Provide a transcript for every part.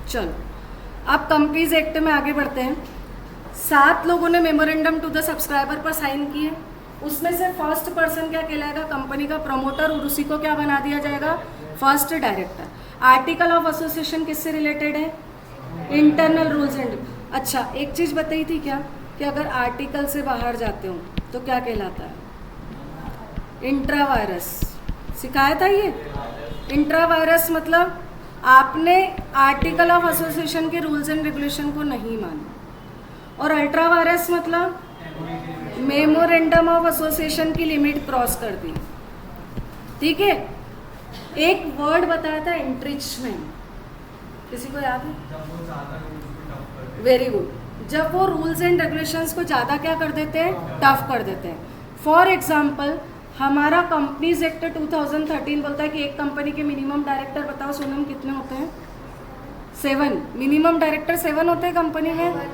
चलो अब companies act में आगे बढ़ते हैं। 7 लोगों ने मेमोरेंडम टू द सब्सक्राइबर पर साइन किए, उसमें से फर्स्ट पर्सन क्या कहलाएगा? कंपनी का प्रमोटर, और उसी को क्या बना दिया जाएगा? First director. Article of association किससे रिलेटेड है? Internal rules and. अच्छा एक चीज़ बताई थी क्या कि अगर आर्टिकल से बाहर जाते हो तो क्या कहलाता है? Intra virus. सिखाया था ये। इंट्रा वायरस मतलब आपने आर्टिकल ऑफ एसोसिएशन के रूल्स एंड रेगुलेशन को नहीं माना, और अल्ट्रा वायरस मतलब मेमोरेंडम ऑफ एसोसिएशन की लिमिट क्रॉस कर दी। ठीक है, एक वर्ड बताया था एंट्रिचमेंट, किसी को याद है? Very good. जब वो रूल्स एंड रेगुलेशंस को ज़्यादा क्या कर देते हैं? टफ कर देते हैं। फॉर एग्जाम्पल हमारा कंपनीज एक्ट 2013 बोलता है कि एक कंपनी के मिनिमम डायरेक्टर, बताओ सोनम कितने होते हैं? 7। मिनिमम डायरेक्टर 7 होते हैं कंपनी में।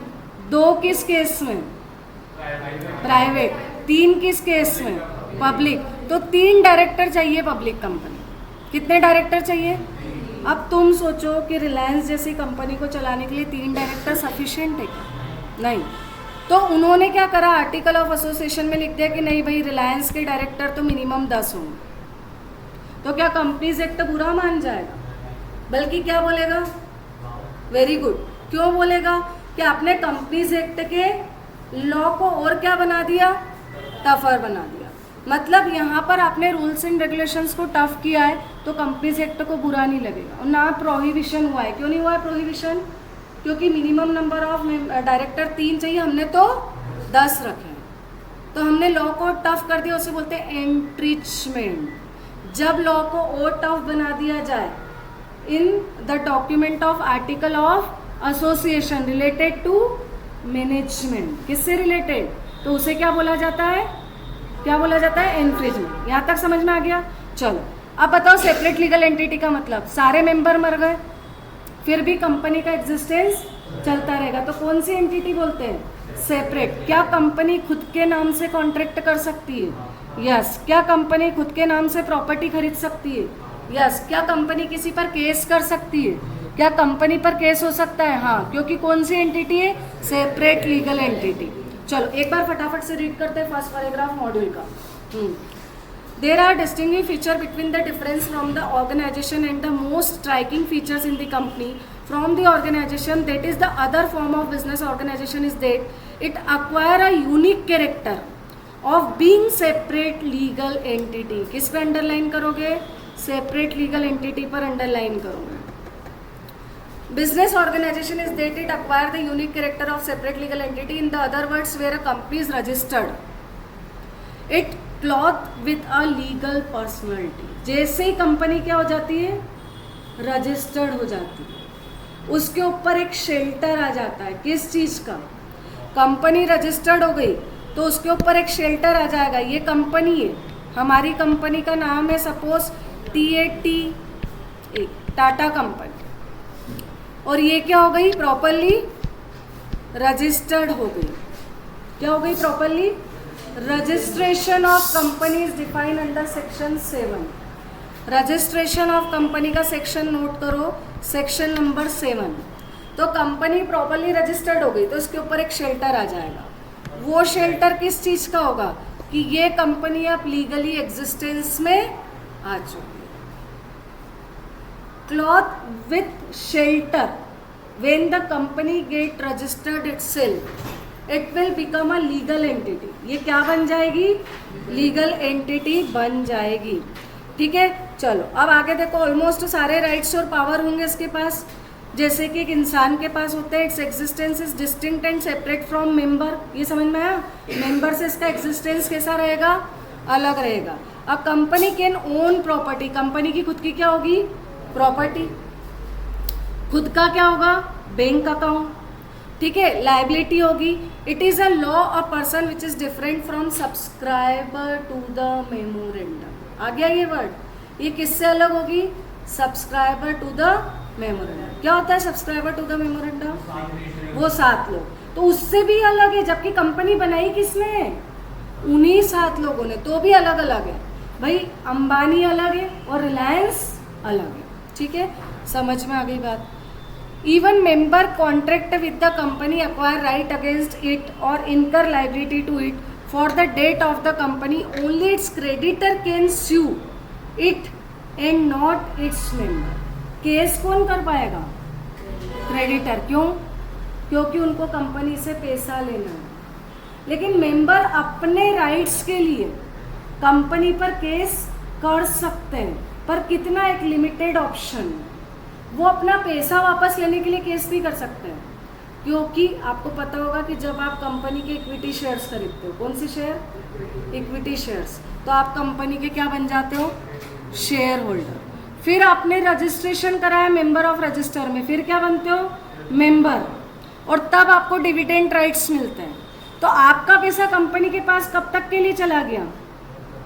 2 किस केस में? प्राइवेट। 3 किस केस में? पब्लिक। तो 3 डायरेक्टर चाहिए पब्लिक कंपनी। कितने डायरेक्टर चाहिए? अब तुम सोचो कि रिलायंस जैसी कंपनी को चलाने के लिए 3 डायरेक्टर सफिशिएंट है क्या? नहीं। तो उन्होंने क्या करा? आर्टिकल ऑफ एसोसिएशन में लिख दिया कि नहीं भाई, रिलायंस के डायरेक्टर तो मिनिमम 10 होंगे। तो क्या कंपनीज एक्ट बुरा मान जाएगा? बल्कि क्या बोलेगा? Very good. क्यों बोलेगा? कि आपने कंपनीज एक्ट के लॉ को और क्या बना दिया? टफर बना दिया। मतलब यहाँ पर आपने रूल्स एंड रेगुलेशंस को टफ किया है तो कंपनीज एक्ट को बुरा नहीं लगेगा। और ना प्रोहिबिशन हुआ है। क्यों नहीं हुआ है प्रोहिबिशन? क्योंकि मिनिमम नंबर ऑफ डायरेक्टर 3 चाहिए, हमने तो 10 रखे हैं। तो हमने लॉ को टफ कर दिया, उसे बोलते हैं एंट्रिचमेंट। जब लॉ को और टफ बना दिया जाए in the document of article of association related to management, किससे रिलेटेड? तो उसे क्या बोला जाता है? क्या बोला जाता है? एंट्रिचमेंट। यहाँ तक समझ में आ गया? चलो अब बताओ सेपरेट लीगल एंटिटी का मतलब, सारे मेंबर मर गए फिर भी कंपनी का एग्जिस्टेंस चलता रहेगा, तो कौन सी एंटिटी बोलते हैं? सेपरेट। क्या कंपनी खुद के नाम से कॉन्ट्रैक्ट कर सकती है? यस। क्या कंपनी खुद के नाम से प्रॉपर्टी खरीद सकती है? यस। क्या कंपनी किसी पर केस कर सकती है? क्या कंपनी पर केस हो सकता है? हाँ, क्योंकि कौन सी एंटिटी है? Separate legal entity. चलो एक बार फटाफट से रीड करते हैं फर्स्ट पैराग्राफ मॉड्यूल का। There are distinguishing features between the difference from the organization and the most striking features in the company from the organization, that is the other form of business organization, is that it acquire a unique character of being separate legal entity. किस पे underline करोगे? Separate legal entity पर underline करोगे। Business organization is that it acquire the unique character of separate legal entity. In the other words, where a company is registered, it cloth with a legal personality. जैसे ही company क्या हो जाती है? Registered हो जाती है, उसके ऊपर एक शेल्टर आ जाता है। किस चीज़ का? कंपनी रजिस्टर्ड हो गई तो उसके ऊपर एक शेल्टर आ जाएगा। ये कंपनी है, हमारी कंपनी का नाम है सपोज TAT, टाटा कंपनी, और ये क्या हो गई? प्रॉपरली रजिस्टर्ड हो गई। क्या हो गई? Properly registration of company is defined under section 7। Registration of company का सेक्शन नोट करो, सेक्शन नंबर 7। तो कंपनी प्रॉपरली रजिस्टर्ड हो गई तो इसके ऊपर एक शेल्टर आ जाएगा। वो शेल्टर किस चीज़ का होगा? कि ये कंपनी अब लीगली एग्जिस्टेंस में आ चुकी है। Cloth with shelter, when the company get registered itself, it will become a legal entity. ये क्या बन जाएगी? लीगल एंटिटी बन जाएगी। ठीक है, चलो अब आगे देखो। ऑलमोस्ट सारे राइट्स और पावर होंगे इसके पास, जैसे कि एक इंसान के पास होते हैं। Its existence is distinct and separate from member. ये समझ में आया? मेंबर से इसका एग्जिस्टेंस कैसा रहेगा? अलग रहेगा। अब company can own property, company की खुद की क्या होगी? प्रॉपर्टी। खुद का क्या होगा? Bank account. ठीक है, लाइबिलिटी होगी। It is a law a person which is different from subscriber to the memorandum. आ गया ये वर्ड? ये किससे अलग होगी? Subscriber to the memorandum. क्या होता है सब्सक्राइबर टू द मेमोरेंडम? वो 7 लोग, तो उससे भी अलग है। जबकि कंपनी बनाई किसने? उन्हीं 7 लोगों ने, तो भी अलग अलग है भाई। अंबानी अलग है और रिलायंस अलग है। ठीक है, समझ में आ गई बात? Even member contract with the company acquire right against it or incur liability to it for the date of the company, only its creditor can sue it and not its member. Case कौन कर पाएगा? Creditor. क्यों? क्योंकि उनको company से पैसा लेना है. लेकिन मेंबर अपने राइट्स के लिए कंपनी पर केस कर सकते हैं, पर कितना? एक लिमिटेड ऑप्शन. वो अपना पैसा वापस लेने के लिए केस भी कर सकते हैं, क्योंकि आपको पता होगा कि जब आप कंपनी के इक्विटी शेयर्स खरीदते हो, कौन से शेयर? इक्विटी शेयर्स, तो आप कंपनी के क्या बन जाते हो? Share holder. फिर आपने रजिस्ट्रेशन कराया मेंबर ऑफ रजिस्टर में, फिर क्या बनते हो? मेंबर. और तब आपको डिविडेंड राइट्स मिलते हैं. तो आपका पैसा कंपनी के पास कब तक के लिए चला गया?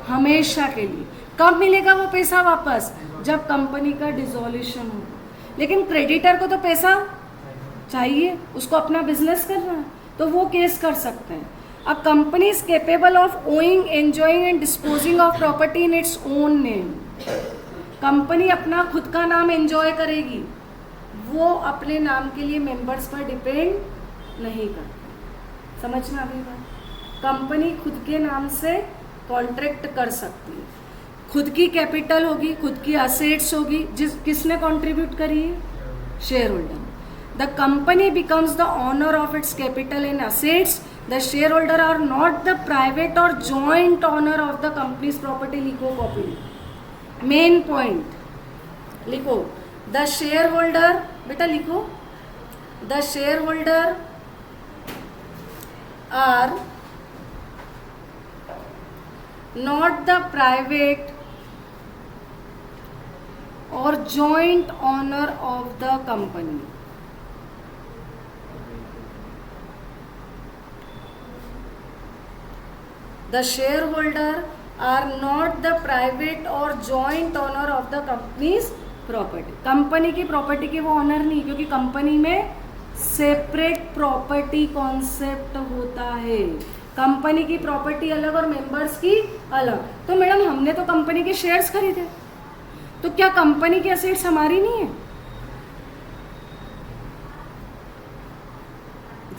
हमेशा के लिए. कब मिलेगा वो पैसा वापस? जब कंपनी का डिसॉल्यूशन हो. लेकिन क्रेडिटर को तो पैसा चाहिए, उसको अपना बिजनेस करना है, तो वो केस कर सकते हैं. A company is capable of owing, enjoying and disposing of property in its own name. Company अपना खुद का नाम एंजॉय करेगी, वो अपने नाम के लिए मेंबर्स पर डिपेंड नहीं करती. समझ में आ गई बात? कंपनी खुद के नाम से कॉन्ट्रैक्ट कर सकती है. खुद की कैपिटल होगी, खुद की असेट्स होगी, किसने कंट्रीब्यूट करी है? Shareholder. The company becomes the owner of its capital and assets. The shareholder are not the private or joint owner of the company's property. लिखो कॉपी, मेन पॉइंट लिखो. The shareholder, बेटा लिखो, the shareholder are not the private or joint owner of the company. The shareholder are not the private or joint owner of the company's property. Company की property के वो honour नहीं, क्योंकि company में separate property concept होता है. Company की property अलग और मेंबर्स की अलग. तो मैडम हमने तो कंपनी के शेयर्स खरीदे, तो क्या कंपनी की एसेट्स हमारी नहीं है?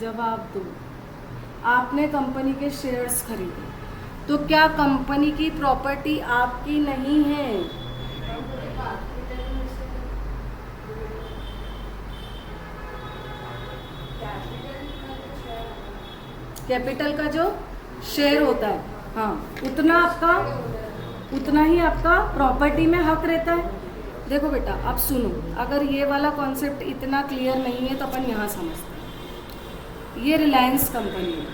जवाब दो. आपने कंपनी के शेयर्स खरीदे, तो क्या कंपनी की प्रॉपर्टी आपकी नहीं है? कैपिटल का जो शेयर होता है, हाँ, उतना ही आपका प्रॉपर्टी में हक रहता है. देखो बेटा, अब सुनो, अगर ये वाला कॉन्सेप्ट इतना क्लियर नहीं है तो अपन यहाँ समझते हैं. ये रिलायंस कंपनी है.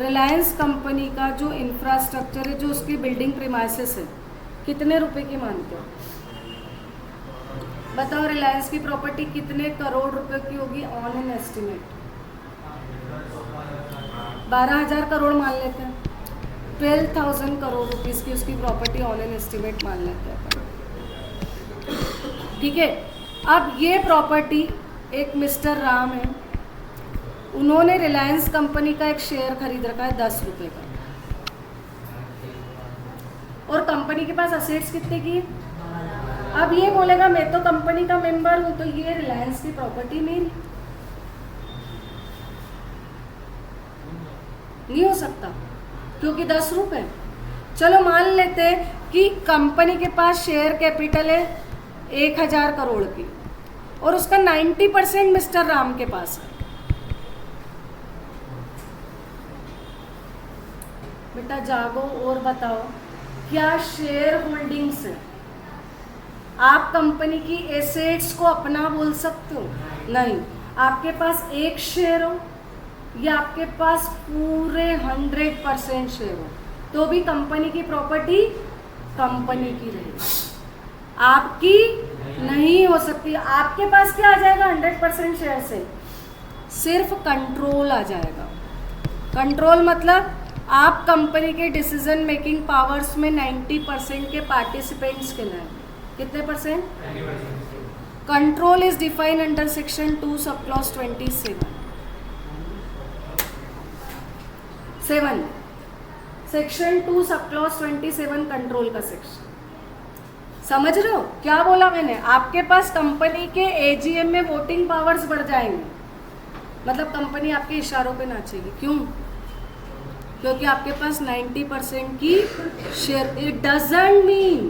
रिलायंस कंपनी का जो इंफ्रास्ट्रक्चर है, जो उसकी बिल्डिंग प्रीमाइसेस है, कितने रुपए की मानते हो? बताओ, रिलायंस की प्रॉपर्टी कितने करोड़ रुपए की होगी ऑन एन एस्टिमेट? 12,000 करोड़ मान लेते हैं. 12,000 करोड़ रुपीस की उसकी प्रॉपर्टी ऑन एन एस्टिमेट मान लेते हैं. ठीक है. अब ये प्रॉपर्टी, एक मिस्टर राम है, उन्होंने रिलायंस कंपनी का एक शेयर खरीद रखा है 10 रुपये का, और कंपनी के पास असेट्स कितने की? अब ये बोलेगा मैं तो कंपनी का मेंबर हूं, तो ये रिलायंस की प्रॉपर्टी मेरी नहीं हो सकता, क्योंकि 10 रुपये. चलो मान लेते हैं कि कंपनी के पास शेयर कैपिटल है 1,000 करोड़ की, और उसका 90% मिस्टर राम के पास है. बेटा जागो और बताओ, क्या शेयर होल्डिंग से आप कंपनी की एसेट्स को अपना बोल सकते हो? नहीं. आपके पास एक शेयर हो या आपके पास पूरे 100% शेयर हो, तो भी कंपनी की प्रॉपर्टी कंपनी की रहेगी, आपकी नहीं हो सकती. आपके पास क्या आ जाएगा 100% शेयर से? सिर्फ कंट्रोल आ जाएगा. कंट्रोल मतलब आप कंपनी के डिसीजन मेकिंग पावर्स में 90% के पार्टिसिपेंट्स कहलाएंगे. कितने percent? Control is defined under section 2 sub clause 27. Section 2 sub clause 27 control का सेक्शन. समझ रहे हो क्या बोला मैंने? आपके पास कंपनी के एजीएम में वोटिंग पावर्स बढ़ जाएंगे, मतलब कंपनी आपके इशारों पे नाचेगी। क्यों? क्योंकि आपके पास 90% की शेयर। इट डजंट मीन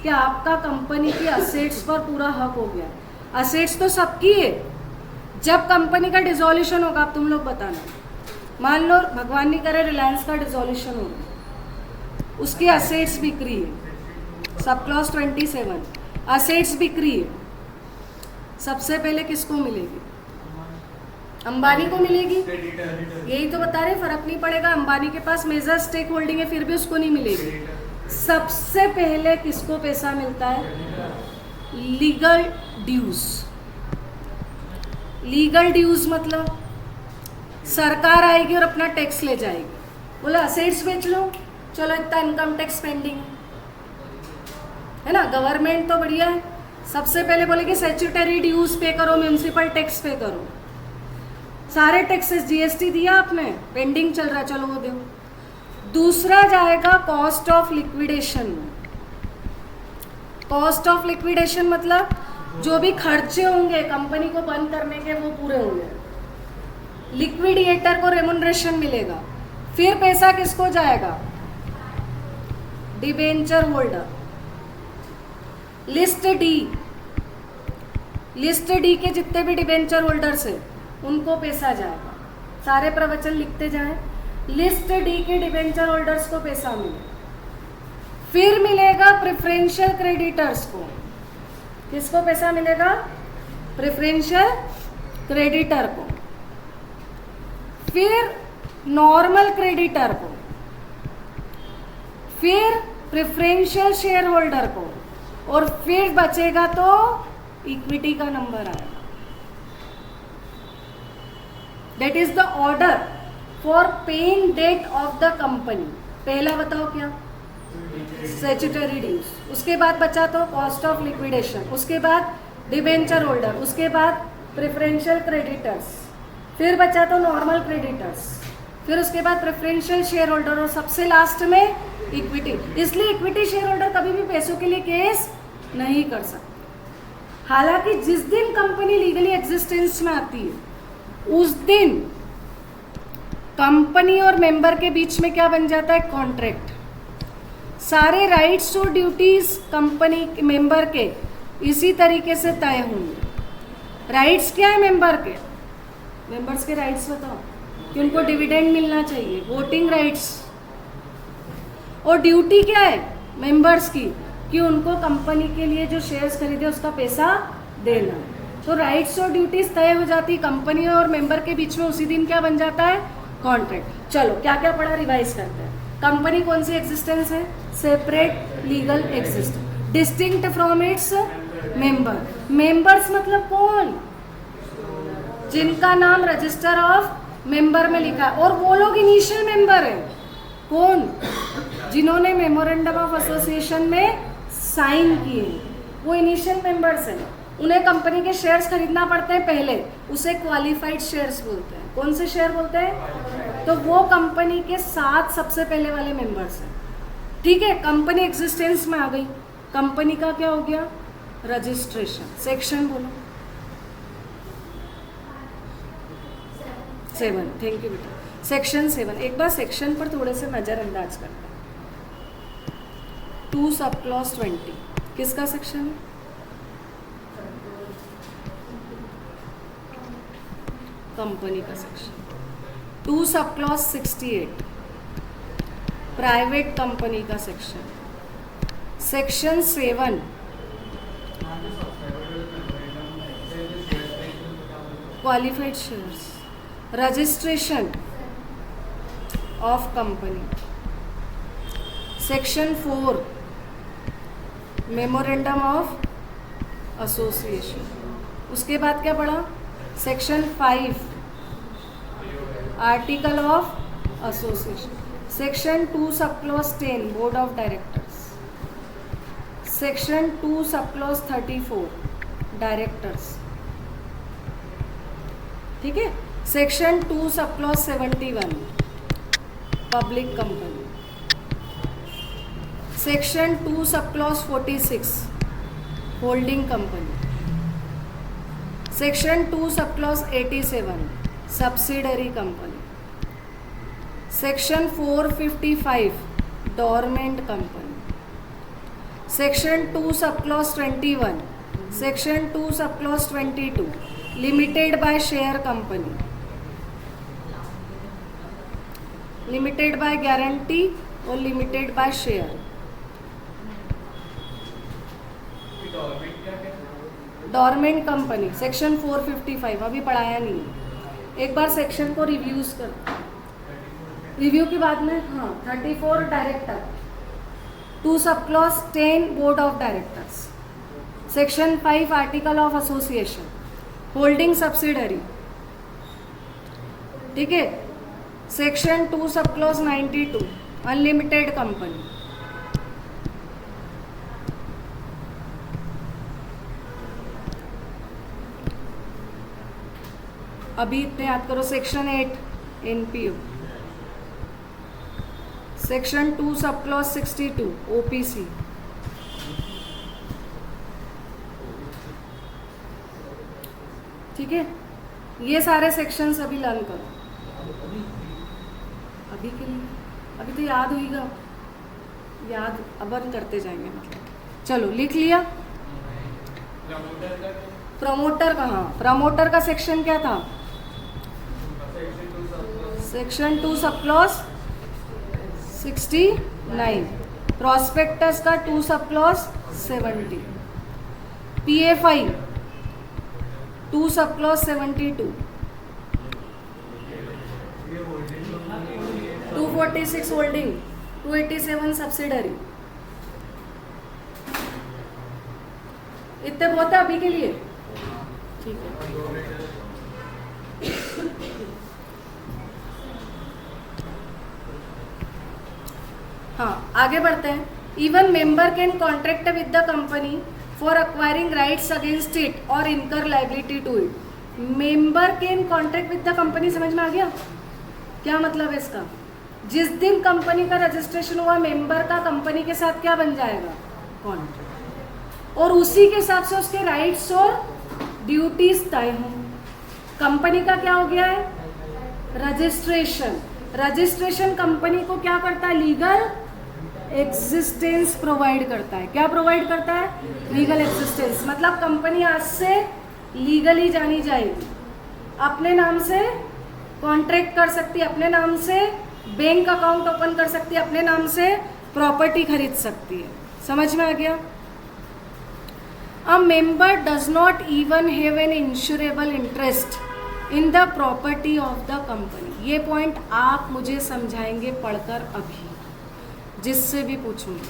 कि आपका कंपनी की असेट्स पर पूरा हक हो गया। असेट्स तो सबकी है। जब कंपनी का डिसॉल्यूशन होगा, अब तुम लोग बताना, मान लो भगवान नहीं करे रिलायंस का डिसॉल्यूशन होगा, उसकी असेट्स बिक रही है, सब क्लॉज 27 असेट्स बिक रही है, सबसे पहले किसको मिलेगी? अंबानी को मिलेगी। यही तो बता रहे, फर्क नहीं पड़ेगा। अंबानी के पास मेजर स्टेक होल्डिंग है, फिर भी उसको नहीं मिलेगी। सबसे पहले किसको पैसा मिलता है? Legal dues. लीगल ड्यूज मतलब सरकार आएगी और अपना टैक्स ले जाएगी। बोला असेट्स बेच लो, चलो इतना इनकम टैक्स पेंडिंग है ना। गवर्नमेंट तो बढ़िया है, सबसे पहले बोलेगी स्टैट्यूटरी ड्यूज पे करो, म्यूनिसिपल टैक्स पे करो, सारे टैक्सेस, जीएसटी दिया आपने, पेंडिंग चल रहा है, चलो वो दो। दूसरा जाएगा कॉस्ट ऑफ लिक्विडेशन में। कॉस्ट ऑफ लिक्विडेशन मतलब जो भी खर्चे होंगे कंपनी को बंद करने के, वो पूरे होंगे। लिक्विडिएटर को रेमुनरेशन मिलेगा। फिर पैसा किसको जाएगा? Debenture holder. List D, list D के जितने भी डिबेंचर होल्डर्स हैं उनको पैसा जाएगा। सारे प्रवचन लिखते जाएं। लिस्ट डी के डिबेंचर होल्डर्स को पैसा मिलेगा। फिर मिलेगा प्रेफरेंशियल क्रेडिटर्स को। किसको पैसा मिलेगा? प्रेफरेंशियल क्रेडिटर को। फिर नॉर्मल क्रेडिटर को। फिर प्रेफरेंशियल शेयर होल्डर को। और फिर बचेगा तो इक्विटी का नंबर आएगा। That is the order for paying debt of the company. पहला बताओ क्या? Statutory dues. उसके बाद बचा तो कॉस्ट ऑफ लिक्विडेशन, उसके बाद डिबेंचर होल्डर, उसके बाद प्रेफरेंशियल क्रेडिटर्स, फिर बचा तो नॉर्मल क्रेडिटर्स, फिर उसके बाद प्रेफरेंशियल शेयर होल्डर और सबसे लास्ट में इक्विटी। इसलिए इक्विटी शेयर होल्डर कभी भी पैसों के लिए केस नहीं कर सकते। हालांकि जिस दिन कंपनी लीगली एग्जिस्टेंस में आती है उस दिन कंपनी और मेंबर के बीच में क्या बन जाता है? कॉन्ट्रैक्ट। सारे राइट्स और ड्यूटीज कंपनी मेंबर के इसी तरीके से तय होंगे। राइट्स क्या है मेंबर के? मेंबर्स के राइट्स बताओ कि उनको डिविडेंड मिलना चाहिए, वोटिंग राइट्स। और ड्यूटी क्या है मेंबर्स की? कि उनको कंपनी के लिए जो शेयर्स खरीदे उसका पैसा देना। तो राइट्स और ड्यूटीज तय हो जाती कंपनी और मेंबर के बीच में, उसी दिन क्या बन जाता है? कॉन्ट्रैक्ट। चलो क्या क्या पढ़ा, रिवाइज करते हैं। कंपनी कौन सी एग्जिस्टेंस है? Separate legal existence, distinct from its member. Members मतलब कौन? जिनका नाम रजिस्टर ऑफ मेंबर में लिखा है, और वो लोग इनिशियल मेंबर है। कौन? जिन्होंने मेमोरेंडम ऑफ एसोसिएशन में साइन किए, वो इनिशियल मेंबर्स हैं। उन्हें कंपनी के शेयर्स खरीदना पड़ते हैं पहले, उसे क्वालिफाइड शेयर्स बोलते हैं। कौन से शेयर बोलते हैं? तो वो कंपनी के 7 सबसे पहले वाले मेंबर्स हैं। ठीक है, कंपनी एग्जिस्टेंस में आ गई। कंपनी का क्या हो गया? रजिस्ट्रेशन। सेक्शन बोलो। 7। थैंक यू बेटा। सेक्शन 7। एक बार सेक्शन पर थोड़े से नजरअंदाज करते हैं। 2 सब क्लॉज 20 किसका सेक्शन है? कंपनी का section. 2 sub clause 68 private company का section. Section 7 qualified shares, registration of company. Section 4 memorandum of association. उसके बाद क्या पढ़ा? Section 5 article of association. Section 2 sub clause 10 board of directors. Section 2 sub clause 34 directors. ठीक है। Section 2 sub clause 71 public company. Section 2 sub clause 46 holding company, section 2 sub clause 87 subsidiary company, section 455 dormant company, section 2 sub clause 21, section 2 sub clause 22 limited by share company, limited by guarantee और limited by share. Dormant company section 455 अभी पढ़ाया नहीं है, एक बार सेक्शन को reviews कर, रिव्यू के बाद में। हाँ 34 director, 2 sub clause 10 board of directors, section 5 article of association, holding subsidiary, ठीक है। Section 2 sub clause 92 unlimited company, अभी इतने याद करो। Section 8 NPO, section 2 sub clause 62 OPC, ठीक है। ये सारे सेक्शंस अभी लर्न करो अभी के लिए, अभी तो याद होगा, याद अपन करते जाएंगे मतलब। चलो लिख लिया। प्रमोटर का, हाँ प्रमोटर का सेक्शन क्या था? सेक्शन 2 सब क्लॉज 69, प्रॉस्पेक्टस का 2 sub clause 70, PFI 2 sub clause 72, 246 holding, 287 subsidiary. इतने बहुत है अभी के लिए, ठीक है। हाँ आगे बढ़ते हैं। Even member can contract with the company for acquiring rights against it और incur liability to it. Member can contract with the company, समझ में आ गया क्या मतलब है इसका? जिस दिन कंपनी का रजिस्ट्रेशन हुआ, मेंबर का कंपनी के साथ क्या बन जाएगा? कॉन्ट्रैक्ट, और उसी के हिसाब से उसके राइट्स और ड्यूटीज तय हों। कंपनी का क्या हो गया है? रजिस्ट्रेशन। रजिस्ट्रेशन कंपनी को क्या करता है? लीगल एग्जिस्टेंस प्रोवाइड करता है। क्या प्रोवाइड करता है? Legal existence. मतलब कंपनी आज से लीगली जानी जाएगी, अपने नाम से कॉन्ट्रैक्ट कर सकती है, अपने नाम से बैंक अकाउंट ओपन कर सकती है, अपने नाम से प्रॉपर्टी खरीद सकती है। समझ में आ गया? A member does not even have an insurable interest in the property of the company. ये पॉइंट आप मुझे समझाएंगे पढ़कर अभी, जिससे भी पूछूंगी।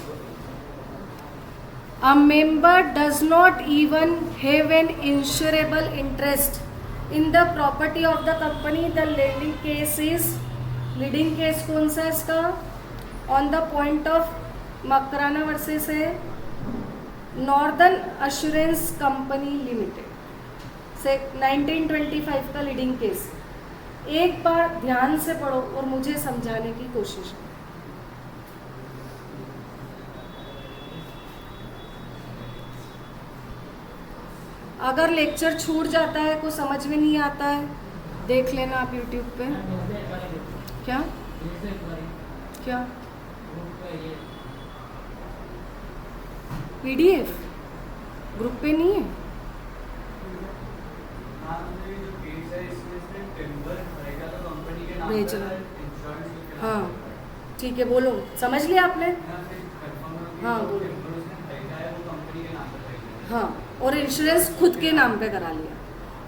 A member does not even have an insurable interest in the property of the company. The leading case is, leading case कौन सा है इसका? On the point of Makrana versus है नॉर्दर्न एश्योरेंस कंपनी लिमिटेड, से 1925 का लीडिंग केस। एक बार ध्यान से पढ़ो और मुझे समझाने की कोशिश करो। अगर लेक्चर छूट जाता है, कुछ समझ में नहीं आता है, देख लेना आप यूट्यूब पे। क्या क्या पीडीएफ ग्रुप पे नहीं है? भेजना। हाँ ठीक है, बोलो। समझ लिया आपने? हाँ बोलो। हाँ, और इंश्योरेंस खुद के नाम पे करा लिया,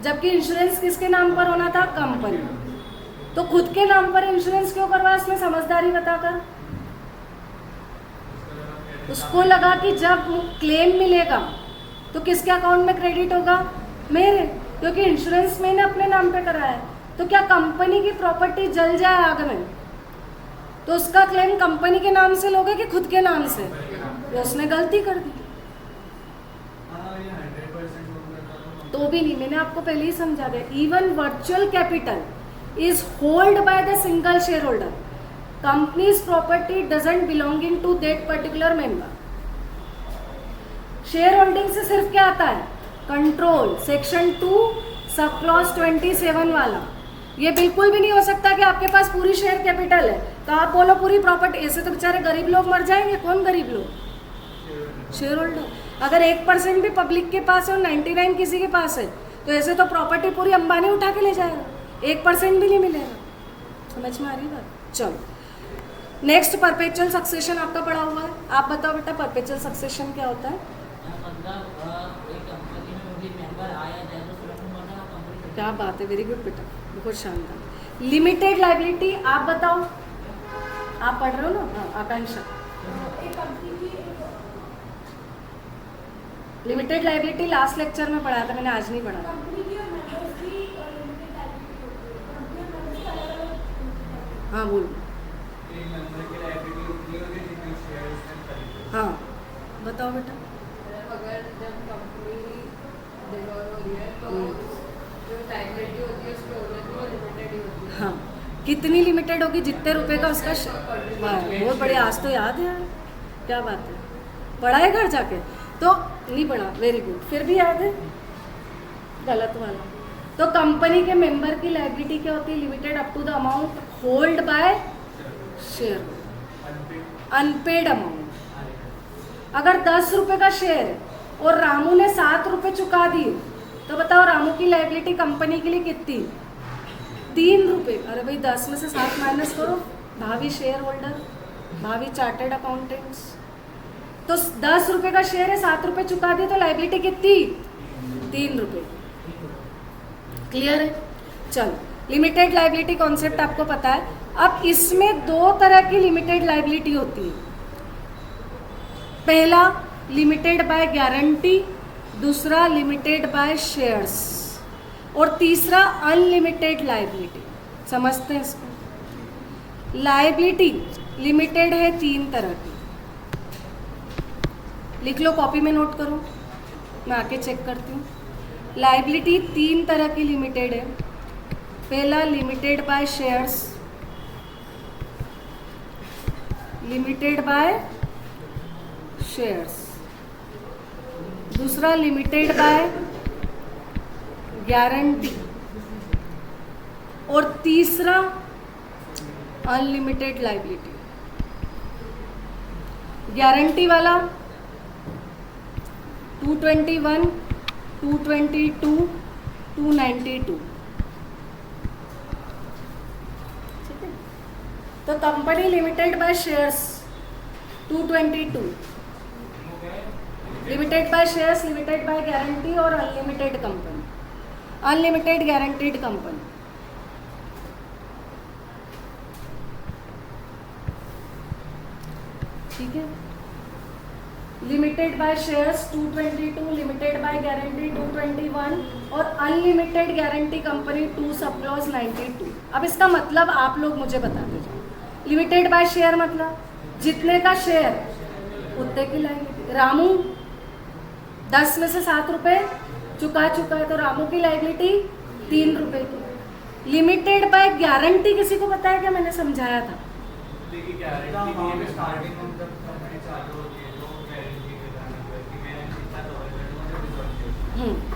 जबकि इंश्योरेंस किसके नाम पर होना था? कंपनी। तो खुद के नाम पर इंश्योरेंस क्यों करवाया इसमें? समझदारी बताकर। उसको लगा कि जब क्लेम मिलेगा तो किसके अकाउंट में क्रेडिट होगा? मेरे, क्योंकि इंश्योरेंस मैंने अपने नाम पे कराया है। तो क्या कंपनी की प्रॉपर्टी जल जाए आग में तो उसका क्लेम कंपनी के नाम से लोगे कि खुद के नाम से? तो उसने गलती कर दी। तो भी नहीं, मैंने आपको पहले ही समझा दिया। Even virtual capital is hold by the single shareholder. Company's property doesn't belonging to that particular member. Shareholding से सिर्फ क्या आता है, कंट्रोल, सेक्शन 2 सब क्लॉज 27 वाला। ये बिल्कुल भी नहीं हो सकता कि आपके पास पूरी शेयर कैपिटल है तो आप बोलो पूरी प्रॉपर्टी, ऐसे तो बेचारे गरीब लोग मर जाएंगे। कौन गरीब लोग, शेयर होल्डर। अगर 1% भी पब्लिक के पास है और 99 किसी के पास है तो ऐसे तो प्रॉपर्टी पूरी अंबानी उठा के ले जाएगा, 1% भी नहीं मिलेगा। समझ में आ रही बात। चलो नेक्स्ट, परपेचुअल सक्सेशन आपका पढ़ा हुआ है। आप बताओ बेटा परपेचुअल सक्सेशन क्या होता है। क्या बात है, वेरी गुड बेटा, बहुत शानदार। लिमिटेड लाइबिलिटी आप बताओ, आप पढ़ रहे हो ना। हाँ, आकांक्षा। लिमिटेड लाइबिलिटी लास्ट लेक्चर में पढ़ाया था मैंने, आज नहीं पढ़ा। हाँ बोलो। हाँ बताओ बेटा। अगर जब कंपनी डिवॉल्व हो रही है तो जो लायबिलिटी होती है उसकी ओनर वो लिमिटेड ही होती है। हाँ, कितनी लिमिटेड होगी, जितने रुपए का उसका बहुत बढ़िया, आज तो याद है यार, क्या बात है, पढ़ा है घर जाके तो नहीं पढ़ा, वेरी गुड, फिर भी याद है, गलत वाला। तो कंपनी के मेंबर की लायबिलिटी क्या होती है, limited up to the amount hold by share, unpaid amount. अगर 10 रुपए का शेयर है और रामू ने 7 रुपए चुका दिए तो बताओ रामू की लायबिलिटी कंपनी के लिए कितनी, 3 रुपए। अरे भाई 10 में से 7 माइनस करो, भावी शेयर होल्डर, भावी चार्टर्ड अकाउंटेंट्स। तो 10 रुपए का शेयर है, 7 रुपए चुका दिए तो लायबिलिटी कितनी, 3 रुपए। क्लियर है। चलो लिमिटेड लायबिलिटी कॉन्सेप्ट आपको पता है। अब इसमें 2 तरह की लिमिटेड लायबिलिटी होती है। पहला लिमिटेड बाय गारंटी, दूसरा लिमिटेड बाय शेयर्स, और तीसरा अनलिमिटेड लायबिलिटी। समझते हैं इसको। लायबिलिटी लिमिटेड है 3 तरह की, लिख लो, कॉपी में नोट करो, मैं आके चेक करती हूँ। लायबिलिटी 3 तरह की लिमिटेड है। पहला limited by shares, limited by shares, दूसरा लिमिटेड बाय गारंटी, और तीसरा अनलिमिटेड लायबिलिटी। गारंटी वाला 221, 222, 292। ठीक है। तो company limited by shares 222, limited by shares, limited by guarantee और unlimited company, unlimited guaranteed company. ठीक है। Limited by shares 222, limited by guarantee 221 और unlimited guarantee company 2 sub clause 92। अब इसका मतलब आप लोग मुझे बताते जाओ। लिमिटेड बाय शेयर मतलब जितने का शेयर उतने की लायबिलिटी। रामू 10 में से 7 रुपए चुका है तो रामू की लायबिलिटी 3 रुपए की। लिमिटेड बाय गारंटी किसी को पता है क्या, मैंने समझाया था।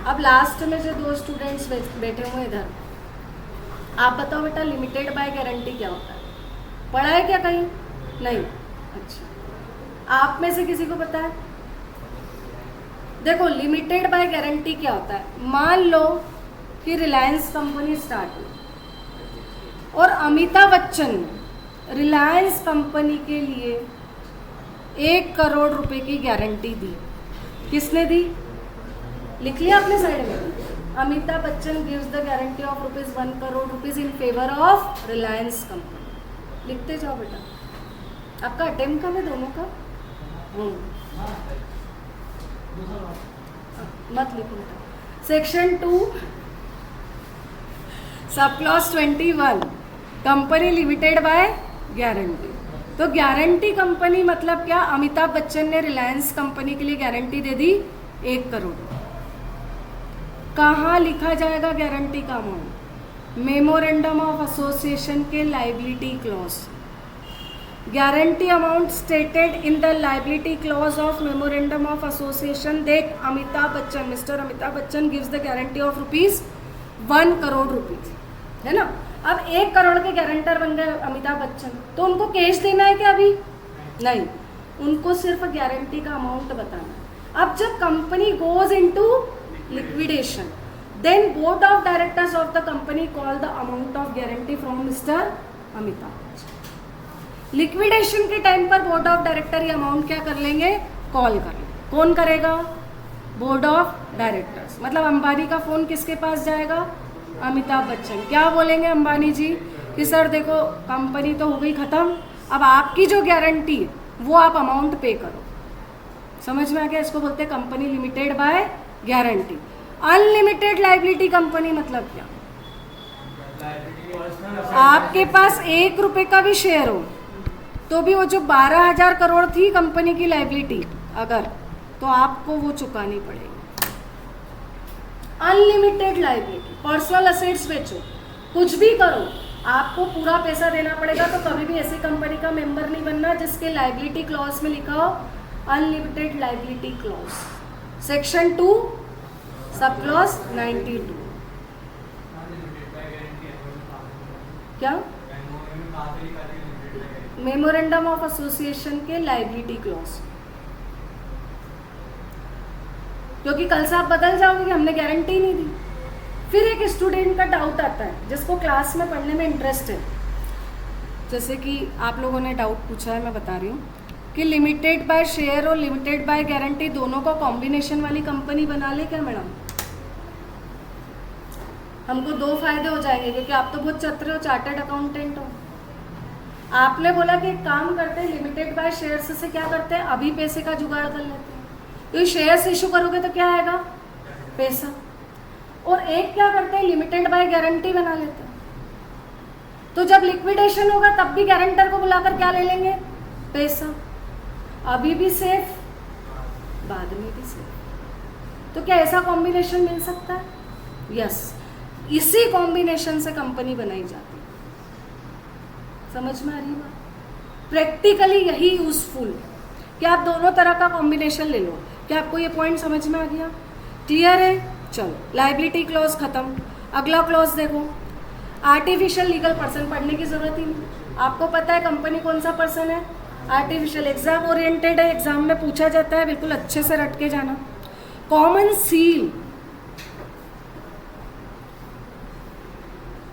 अब लास्ट में जो 2 स्टूडेंट्स बैठे हुए इधर, आप बताओ बेटा लिमिटेड बाय गारंटी क्या होता है, पढ़ा है क्या कहीं, नहीं। अच्छा, आप में से किसी को पता है? देखो लिमिटेड बाय गारंटी क्या होता है। मान लो कि रिलायंस कंपनी स्टार्ट हुई और अमिताभ बच्चन ने रिलायंस कंपनी के लिए 1 करोड़ रुपए की गारंटी दी। किसने दी, लिख लिया अपने साइड में। Amitabh Bachchan gives the guarantee of ₹1 crore in favour of Reliance company. लिखते जाओ बेटा। आपका अटेम्प्ट कब है दोनों का? मत लिखो बेटा। Section 2 sub clause 21, company limited by guarantee. तो गारंटी कंपनी मतलब क्या, अमिताभ बच्चन ने रिलायंस कंपनी के लिए गारंटी दे दी 1 करोड़। कहाँ लिखा जाएगा गारंटी का अमाउंट? मेमोरेंडम ऑफ एसोसिएशन के liability clause. Guarantee amount stated in the liability clause of memorandum of association. देख Amitabh Bachchan, mister Amitabh Bachchan gives the guarantee of ₹1 crore, है ना। अब 1 करोड़ के गारंटर बन गए अमिताभ बच्चन, तो उनको कैश देना है क्या? अभी नहीं, उनको सिर्फ गारंटी का अमाउंट बताना है। अब जब company goes into liquidation, then board of directors of the company call the amount of guarantee from mister Amitabh Bachchan. Liquidation के टाइम पर बोर्ड ऑफ डायरेक्टर ये अमाउंट क्या कर लेंगे? कॉल कर लेंगे। कौन करेगा? Board of directors. मतलब अंबानी का फोन किसके पास जाएगा? अमिताभ बच्चन। क्या बोलेंगे अंबानी जी कि सर देखो कंपनी तो हो गई ख़त्म, अब आपकी जो गारंटी है वो आप अमाउंट पे करो। समझ में आ गया? इसको बोलते हैं company limited by guarantee. Unlimited liability company मतलब क्या? आपके पास 1 रुपए का भी शेयर हो तो भी वो जो 12,000 करोड़ थी कंपनी की लाइबिलिटी अगर, तो आपको वो चुकानी पड़ेगी। अनलिमिटेड लाइबिलिटी, पर्सनल असेट्स बेचो, कुछ भी करो, आपको पूरा पैसा देना पड़ेगा। तो कभी भी ऐसी कंपनी का मेंबर नहीं बनना जिसके लाइबिलिटी क्लॉज में लिखा हो unlimited liability clause, section 2 sub clause 92। क्या? मेमोरेंडम ऑफ एसोसिएशन के लाइबिलिटी क्लॉज, क्योंकि कल से आप बदल जाओगे कि हमने गारंटी नहीं दी। फिर एक स्टूडेंट का डाउट आता है जिसको क्लास में पढ़ने में इंटरेस्ट है, जैसे कि आप लोगों ने डाउट पूछा है, मैं बता रही हूँ कि लिमिटेड बाय शेयर और लिमिटेड बाय गारंटी दोनों को कॉम्बिनेशन वाली कंपनी बना ले क्या मैडम? हमको 2 फायदे हो जाएंगे, क्योंकि आप तो बहुत चतुर हो, चार्टर्ड अकाउंटेंट हो। आपने बोला कि एक काम करते हैं, लिमिटेड बाय शेयर्स से क्या करते हैं, अभी पैसे का जुगाड़ कर लेते हैं। तो शेयर्स इशू करोगे तो क्या आएगा? पैसा। और एक क्या करते हैं, लिमिटेड बाय गारंटी बना लेते हैं। तो जब लिक्विडेशन होगा तब भी गारंटर को बुलाकर क्या ले लेंगे? पैसा। अभी भी सेफ, बाद में भी सेफ। तो क्या ऐसा कॉम्बिनेशन मिल सकता है? यस, इसी कॉम्बिनेशन से कंपनी बनाई जाती है। समझ में आ रही बात? प्रैक्टिकली यही यूजफुल कि आप दोनों तरह का कॉम्बिनेशन ले लो। क्या आपको ये पॉइंट समझ में आ गया? क्लियर है? चलो, लाइबिलिटी क्लॉज खत्म। अगला क्लॉज देखो, आर्टिफिशियल लीगल पर्सन। पढ़ने की जरूरत ही नहीं, आपको पता है कंपनी कौन सा पर्सन है? आर्टिफिशियल। एग्जाम ओरिएंटेड है, एग्जाम में पूछा जाता है, बिल्कुल अच्छे से रट के जाना। Common seal.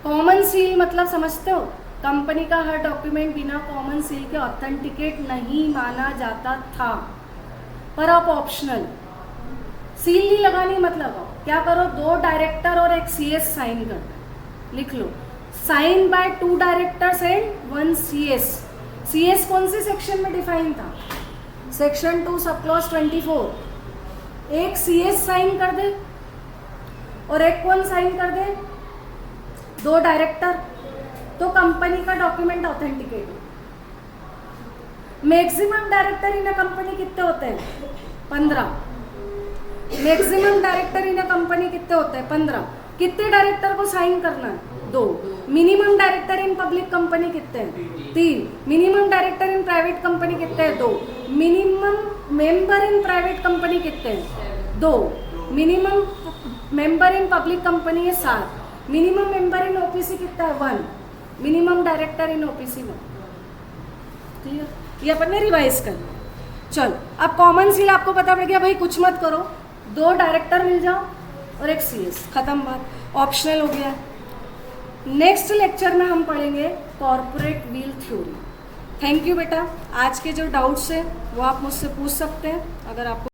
कॉमन सील मतलब समझते हो? कंपनी का हर डॉक्यूमेंट बिना कॉमन सील के ऑथेंटिकेट नहीं माना जाता था, पर आप ऑप्शनल सील नहीं लगानी। मतलब क्या करो, 2 डायरेक्टर और एक सीएस साइन कर दो। लिख लो, sign by 2 directors and 1 CS. CS कौन सी सेक्शन में डिफाइन था? Section 2 sub clause 24। एक सीएस साइन कर दे और एक कौन साइन कर दे? 2 डायरेक्टर। तो कंपनी का document authenticate. Maximum director in a company कितने होते हैं? 15। Maximum director in a company कितने होते हैं? 15। कितने डायरेक्टर को साइन करना है? 2। Minimum director in public company कितने हैं? 3। Minimum director in private company कितने हैं? 2। Minimum member in private company कितने हैं? 2। Minimum member in public company है 7। मिनिमम मेंबर इन ओपीसी कितना है? 1। Minimum director in OPC 1। Clear? ये अपन ने रिवाइज कर लिया। चलो, अब कॉमन सील आपको पता पड़ गया, भाई कुछ मत करो, 2 डायरेक्टर मिल जाओ और एक सीएस, खत्म बात। ऑप्शनल हो गया। नेक्स्ट लेक्चर में हम पढ़ेंगे corporate will theory. Thank you बेटा। आज के जो डाउट्स हैं वो आप मुझसे पूछ सकते हैं अगर आपको